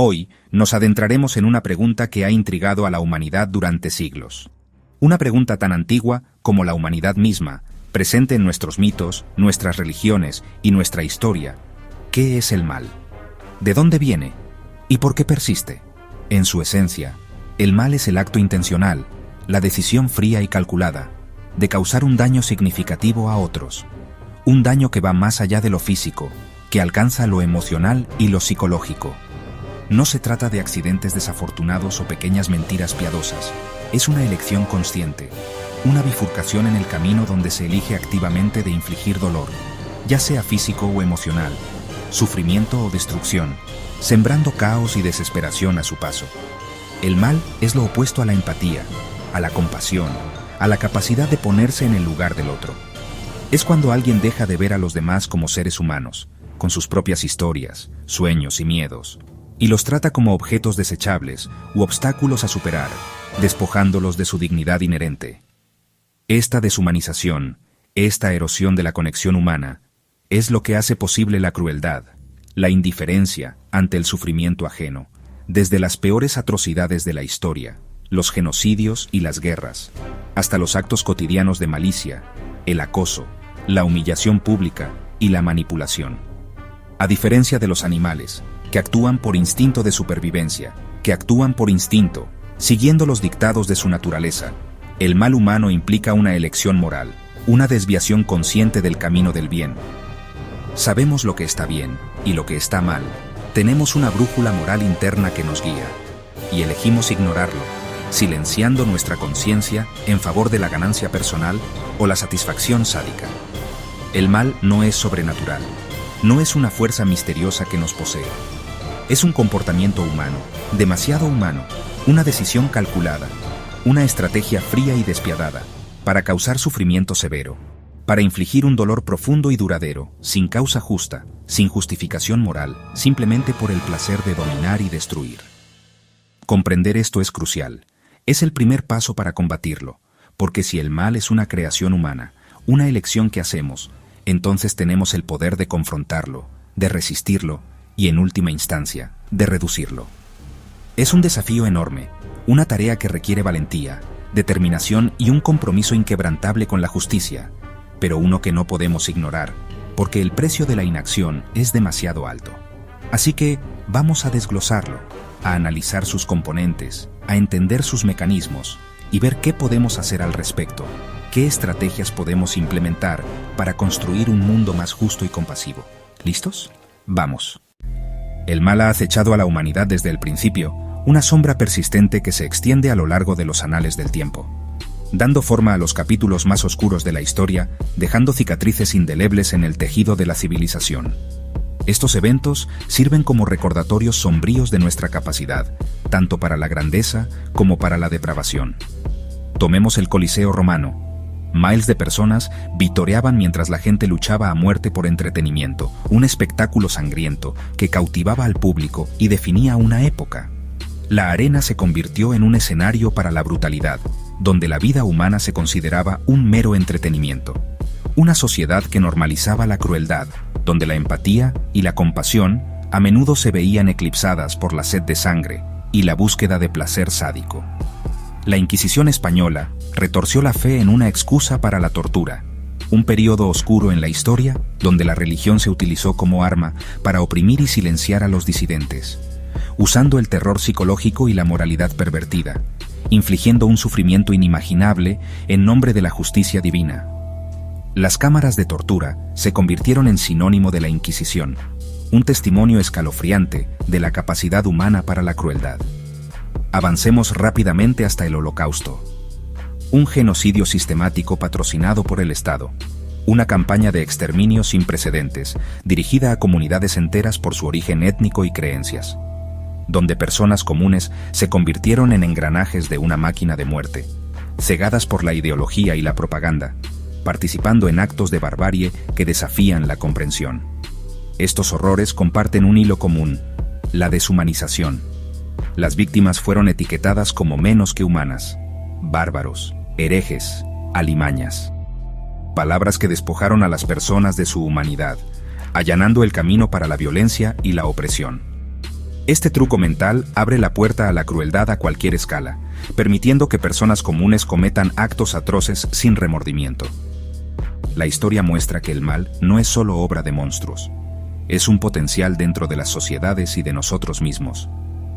Hoy nos adentraremos en una pregunta que ha intrigado a la humanidad durante siglos. Una pregunta tan antigua como la humanidad misma, presente en nuestros mitos, nuestras religiones y nuestra historia. ¿Qué es el mal? ¿De dónde viene? ¿Y por qué persiste? En su esencia, el mal es el acto intencional, la decisión fría y calculada, de causar un daño significativo a otros. Un daño que va más allá de lo físico, que alcanza lo emocional y lo psicológico. No se trata de accidentes desafortunados o pequeñas mentiras piadosas. Es una elección consciente, una bifurcación en el camino donde se elige activamente de infligir dolor, ya sea físico o emocional, sufrimiento o destrucción, sembrando caos y desesperación a su paso. El mal es lo opuesto a la empatía, a la compasión, a la capacidad de ponerse en el lugar del otro. Es cuando alguien deja de ver a los demás como seres humanos, con sus propias historias, sueños y miedos, y los trata como objetos desechables u obstáculos a superar, despojándolos de su dignidad inherente. Esta deshumanización, esta erosión de la conexión humana, es lo que hace posible la crueldad, la indiferencia ante el sufrimiento ajeno, desde las peores atrocidades de la historia, los genocidios y las guerras, hasta los actos cotidianos de malicia, el acoso, la humillación pública y la manipulación. A diferencia de los animales, que actúan por instinto de supervivencia, que actúan por instinto, siguiendo los dictados de su naturaleza, el mal humano implica una elección moral, una desviación consciente del camino del bien. Sabemos lo que está bien y lo que está mal, tenemos una brújula moral interna que nos guía, y elegimos ignorarlo, silenciando nuestra conciencia en favor de la ganancia personal o la satisfacción sádica. El mal no es sobrenatural, no es una fuerza misteriosa que nos posee. Es un comportamiento humano, demasiado humano, una decisión calculada, una estrategia fría y despiadada, para causar sufrimiento severo, para infligir un dolor profundo y duradero, sin causa justa, sin justificación moral, simplemente por el placer de dominar y destruir. Comprender esto es crucial, es el primer paso para combatirlo, porque si el mal es una creación humana, una elección que hacemos, entonces tenemos el poder de confrontarlo, de resistirlo, y en última instancia, de reducirlo. Es un desafío enorme, una tarea que requiere valentía, determinación y un compromiso inquebrantable con la justicia, pero uno que no podemos ignorar, porque el precio de la inacción es demasiado alto. Así que vamos a desglosarlo, a analizar sus componentes, a entender sus mecanismos y ver qué podemos hacer al respecto, qué estrategias podemos implementar para construir un mundo más justo y compasivo. ¿Listos? Vamos. El mal ha acechado a la humanidad desde el principio, una sombra persistente que se extiende a lo largo de los anales del tiempo, dando forma a los capítulos más oscuros de la historia, dejando cicatrices indelebles en el tejido de la civilización. Estos eventos sirven como recordatorios sombríos de nuestra capacidad, tanto para la grandeza como para la depravación. Tomemos el Coliseo romano. Miles de personas vitoreaban mientras la gente luchaba a muerte por entretenimiento, un espectáculo sangriento que cautivaba al público y definía una época. La arena se convirtió en un escenario para la brutalidad, donde la vida humana se consideraba un mero entretenimiento. Una sociedad que normalizaba la crueldad, donde la empatía y la compasión a menudo se veían eclipsadas por la sed de sangre y la búsqueda de placer sádico. La Inquisición española retorció la fe en una excusa para la tortura, un período oscuro en la historia donde la religión se utilizó como arma para oprimir y silenciar a los disidentes, usando el terror psicológico y la moralidad pervertida, infligiendo un sufrimiento inimaginable en nombre de la justicia divina. Las cámaras de tortura se convirtieron en sinónimo de la Inquisición, un testimonio escalofriante de la capacidad humana para la crueldad. Avancemos rápidamente hasta el Holocausto. Un genocidio sistemático patrocinado por el Estado. Una campaña de exterminio sin precedentes, dirigida a comunidades enteras por su origen étnico y creencias, donde personas comunes se convirtieron en engranajes de una máquina de muerte, cegadas por la ideología y la propaganda, participando en actos de barbarie que desafían la comprensión. Estos horrores comparten un hilo común: la deshumanización. Las víctimas fueron etiquetadas como menos que humanas, bárbaros, herejes, alimañas. Palabras que despojaron a las personas de su humanidad, allanando el camino para la violencia y la opresión. Este truco mental abre la puerta a la crueldad a cualquier escala, permitiendo que personas comunes cometan actos atroces sin remordimiento. La historia muestra que el mal no es solo obra de monstruos. Es un potencial dentro de las sociedades y de nosotros mismos,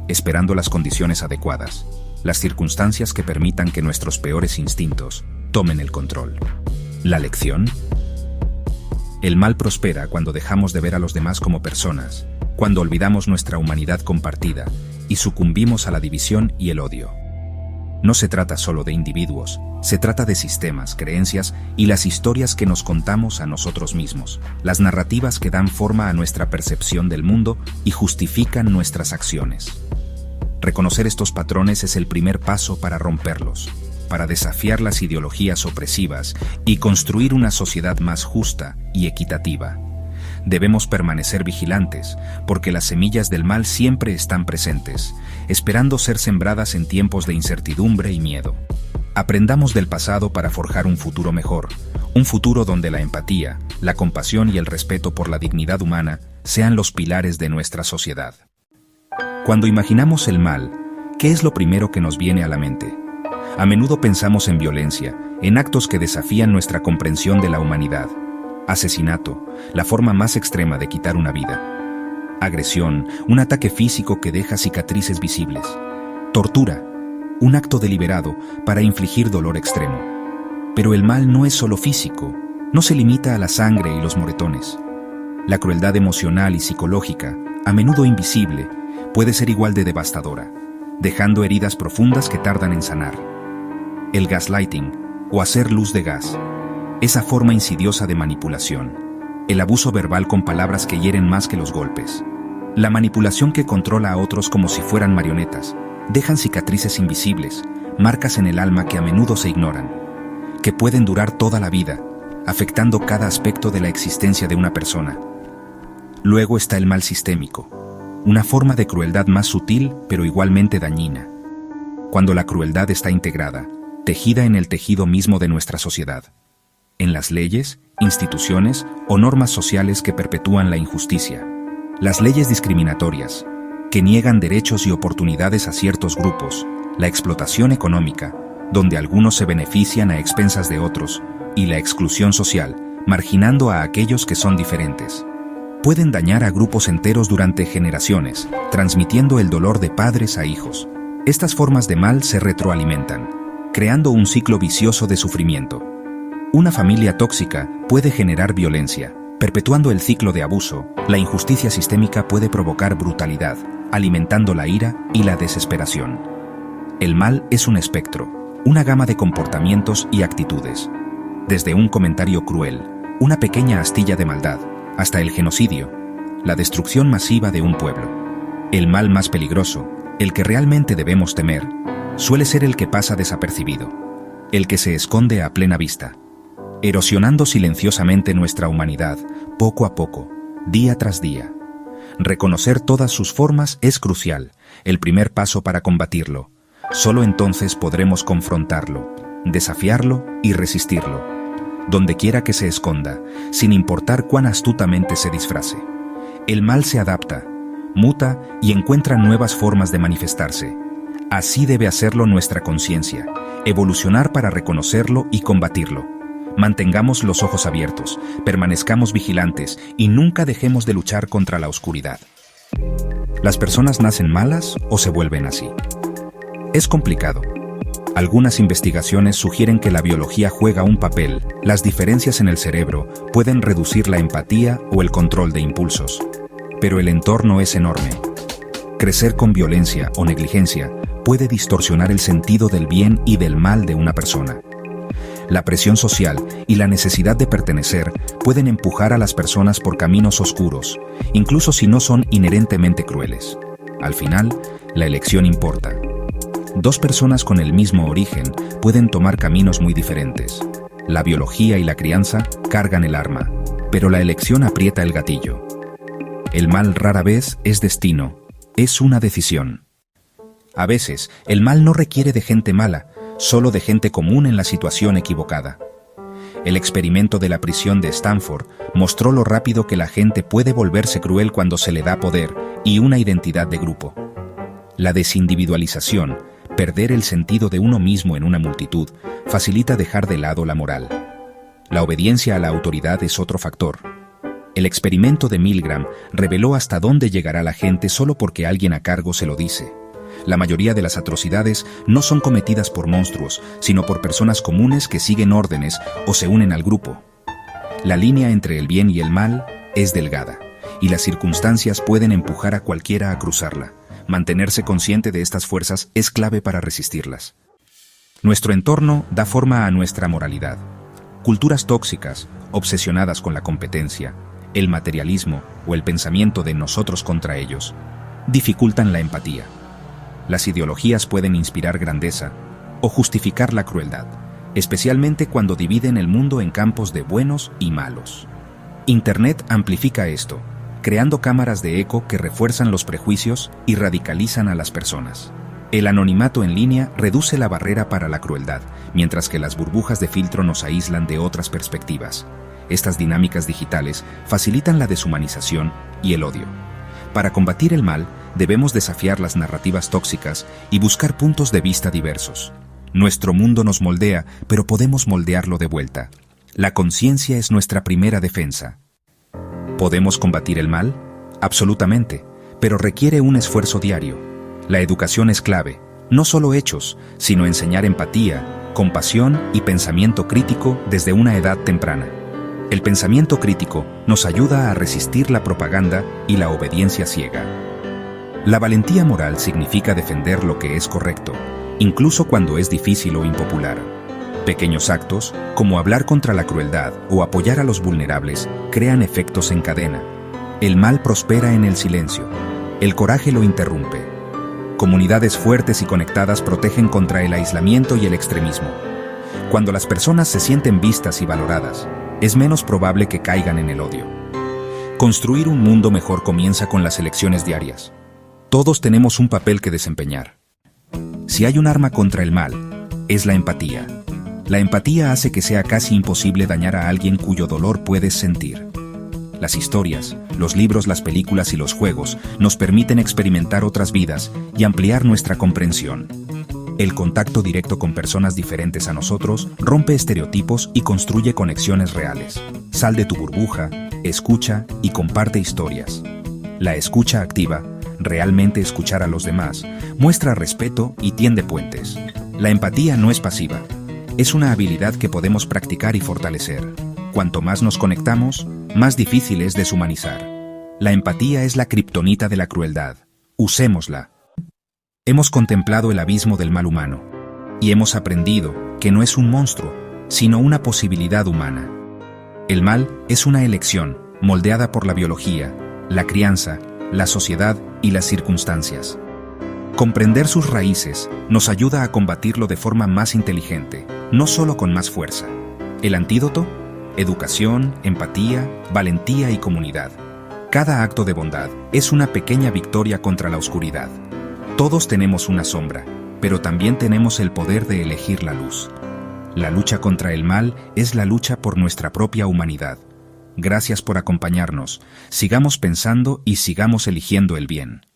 esperando las condiciones adecuadas, las circunstancias que permitan que nuestros peores instintos tomen el control. ¿La lección? El mal prospera cuando dejamos de ver a los demás como personas, cuando olvidamos nuestra humanidad compartida y sucumbimos a la división y el odio. No se trata solo de individuos, se trata de sistemas, creencias y las historias que nos contamos a nosotros mismos, las narrativas que dan forma a nuestra percepción del mundo y justifican nuestras acciones. Reconocer estos patrones es el primer paso para romperlos, para desafiar las ideologías opresivas y construir una sociedad más justa y equitativa. Debemos permanecer vigilantes, porque las semillas del mal siempre están presentes, esperando ser sembradas en tiempos de incertidumbre y miedo. Aprendamos del pasado para forjar un futuro mejor, un futuro donde la empatía, la compasión y el respeto por la dignidad humana sean los pilares de nuestra sociedad. Cuando imaginamos el mal, ¿qué es lo primero que nos viene a la mente? A menudo pensamos en violencia, en actos que desafían nuestra comprensión de la humanidad. Asesinato, la forma más extrema de quitar una vida. Agresión, un ataque físico que deja cicatrices visibles. Tortura, un acto deliberado para infligir dolor extremo. Pero el mal no es solo físico, no se limita a la sangre y los moretones. La crueldad emocional y psicológica, a menudo invisible, puede ser igual de devastadora, dejando heridas profundas que tardan en sanar. El gaslighting, o hacer luz de gas, esa forma insidiosa de manipulación, el abuso verbal con palabras que hieren más que los golpes, la manipulación que controla a otros como si fueran marionetas, dejan cicatrices invisibles, marcas en el alma que a menudo se ignoran, que pueden durar toda la vida, afectando cada aspecto de la existencia de una persona. Luego está el mal sistémico, una forma de crueldad más sutil pero igualmente dañina. Cuando la crueldad está integrada, tejida en el tejido mismo de nuestra sociedad, en las leyes, instituciones o normas sociales que perpetúan la injusticia. Las leyes discriminatorias, que niegan derechos y oportunidades a ciertos grupos, la explotación económica, donde algunos se benefician a expensas de otros, y la exclusión social, marginando a aquellos que son diferentes. Pueden dañar a grupos enteros durante generaciones, transmitiendo el dolor de padres a hijos. Estas formas de mal se retroalimentan, creando un ciclo vicioso de sufrimiento. Una familia tóxica puede generar violencia, perpetuando el ciclo de abuso. La injusticia sistémica puede provocar brutalidad, alimentando la ira y la desesperación. El mal es un espectro, una gama de comportamientos y actitudes. Desde un comentario cruel, una pequeña astilla de maldad, hasta el genocidio, la destrucción masiva de un pueblo. El mal más peligroso, el que realmente debemos temer, suele ser el que pasa desapercibido, el que se esconde a plena vista, erosionando silenciosamente nuestra humanidad, poco a poco, día tras día. Reconocer todas sus formas es crucial, el primer paso para combatirlo. Solo entonces podremos confrontarlo, desafiarlo y resistirlo, donde quiera que se esconda, sin importar cuán astutamente se disfrace. El mal se adapta, muta y encuentra nuevas formas de manifestarse. Así debe hacerlo nuestra conciencia, evolucionar para reconocerlo y combatirlo. Mantengamos los ojos abiertos, permanezcamos vigilantes y nunca dejemos de luchar contra la oscuridad. ¿Las personas nacen malas o se vuelven así? Es complicado. Algunas investigaciones sugieren que la biología juega un papel. Las diferencias en el cerebro pueden reducir la empatía o el control de impulsos. Pero el entorno es enorme. Crecer con violencia o negligencia puede distorsionar el sentido del bien y del mal de una persona. La presión social y la necesidad de pertenecer pueden empujar a las personas por caminos oscuros, incluso si no son inherentemente crueles. Al final, la elección importa. Dos personas con el mismo origen pueden tomar caminos muy diferentes. La biología y la crianza cargan el arma, pero la elección aprieta el gatillo. El mal rara vez es destino, es una decisión. A veces, el mal no requiere de gente mala, solo de gente común en la situación equivocada. El experimento de la prisión de Stanford mostró lo rápido que la gente puede volverse cruel cuando se le da poder, y una identidad de grupo. La desindividualización, perder el sentido de uno mismo en una multitud, facilita dejar de lado la moral. La obediencia a la autoridad es otro factor. El experimento de Milgram reveló hasta dónde llegará la gente solo porque alguien a cargo se lo dice. La mayoría de las atrocidades no son cometidas por monstruos, sino por personas comunes que siguen órdenes o se unen al grupo. La línea entre el bien y el mal es delgada, y las circunstancias pueden empujar a cualquiera a cruzarla. Mantenerse consciente de estas fuerzas es clave para resistirlas. Nuestro entorno da forma a nuestra moralidad. Culturas tóxicas, obsesionadas con la competencia, el materialismo o el pensamiento de nosotros contra ellos, dificultan la empatía. Las ideologías pueden inspirar grandeza o justificar la crueldad, especialmente cuando dividen el mundo en campos de buenos y malos. Internet amplifica esto, creando cámaras de eco que refuerzan los prejuicios y radicalizan a las personas. El anonimato en línea reduce la barrera para la crueldad, mientras que las burbujas de filtro nos aíslan de otras perspectivas. Estas dinámicas digitales facilitan la deshumanización y el odio. Para combatir el mal, debemos desafiar las narrativas tóxicas y buscar puntos de vista diversos. Nuestro mundo nos moldea, pero podemos moldearlo de vuelta. La conciencia es nuestra primera defensa. ¿Podemos combatir el mal? Absolutamente, pero requiere un esfuerzo diario. La educación es clave, no solo hechos, sino enseñar empatía, compasión y pensamiento crítico desde una edad temprana. El pensamiento crítico nos ayuda a resistir la propaganda y la obediencia ciega. La valentía moral significa defender lo que es correcto, incluso cuando es difícil o impopular. Pequeños actos, como hablar contra la crueldad o apoyar a los vulnerables, crean efectos en cadena. El mal prospera en el silencio. El coraje lo interrumpe. Comunidades fuertes y conectadas protegen contra el aislamiento y el extremismo. Cuando las personas se sienten vistas y valoradas, es menos probable que caigan en el odio. Construir un mundo mejor comienza con las elecciones diarias. Todos tenemos un papel que desempeñar. Si hay un arma contra el mal, es la empatía. La empatía hace que sea casi imposible dañar a alguien cuyo dolor puedes sentir. Las historias, los libros, las películas y los juegos nos permiten experimentar otras vidas y ampliar nuestra comprensión. El contacto directo con personas diferentes a nosotros rompe estereotipos y construye conexiones reales. Sal de tu burbuja, escucha y comparte historias. La escucha activa, realmente escuchar a los demás, muestra respeto y tiende puentes. La empatía no es pasiva. Es una habilidad que podemos practicar y fortalecer. Cuanto más nos conectamos, más difícil es deshumanizar. La empatía es la kriptonita de la crueldad. Usémosla. Hemos contemplado el abismo del mal humano y hemos aprendido que no es un monstruo, sino una posibilidad humana. El mal es una elección moldeada por la biología, la crianza, la sociedad y las circunstancias. Comprender sus raíces nos ayuda a combatirlo de forma más inteligente, no solo con más fuerza. El antídoto: educación, empatía, valentía y comunidad. Cada acto de bondad es una pequeña victoria contra la oscuridad. Todos tenemos una sombra, pero también tenemos el poder de elegir la luz. La lucha contra el mal es la lucha por nuestra propia humanidad. Gracias por acompañarnos. Sigamos pensando y sigamos eligiendo el bien.